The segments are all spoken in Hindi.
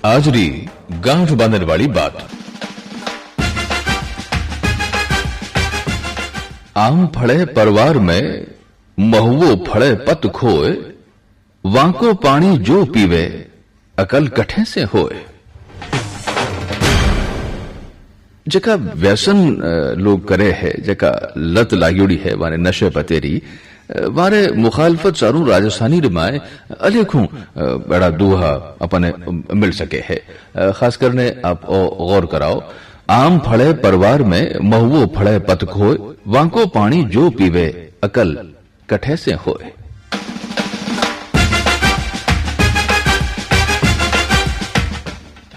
आजरी गांठ बांधने वाली बात। आम फड़े परवार में महुओ फड़े पत खोए, वांको पानी जो पीवे अकल कठे से होए। जका व्यसन लोग करे है, जका लत लाग्योड़ी है वाने नशे पतेरी वारे मुखालफत सारू राजस्थानी रिमाए अलेखों बड़ा दूहा अपने मिल सके है। खास करने आप गौर कराओ, आम फड़े परवार में महुओ फड़े पत खोए, वांको पानी जो पीवे अकल कठे से होए।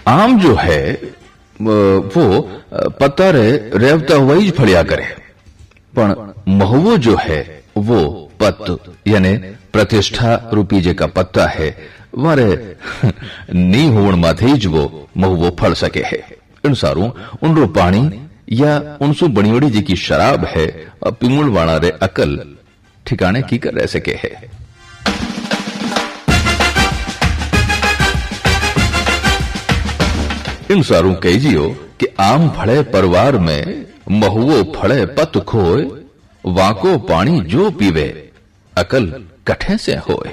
आम जो है वो पत्ता रे रेवता हुआ ही फड़िया करे, पण महुओ जो है वो पत यानी प्रतिष्ठा रूपी जे का पत्ता है वारे नी होण माथे ज वो महुओ फल सके है। इन सारू उनरो पानी या उनसु बणियोड़ी जी की शराब है पिंगुल वाणा रे अकल ठिकाने की कर रह सके है। इन सारू कहिजियो कि आम फड़े परवार में महुओ फड़े पत खोए, वाको पानी जो पीवे अकल कठे से होए।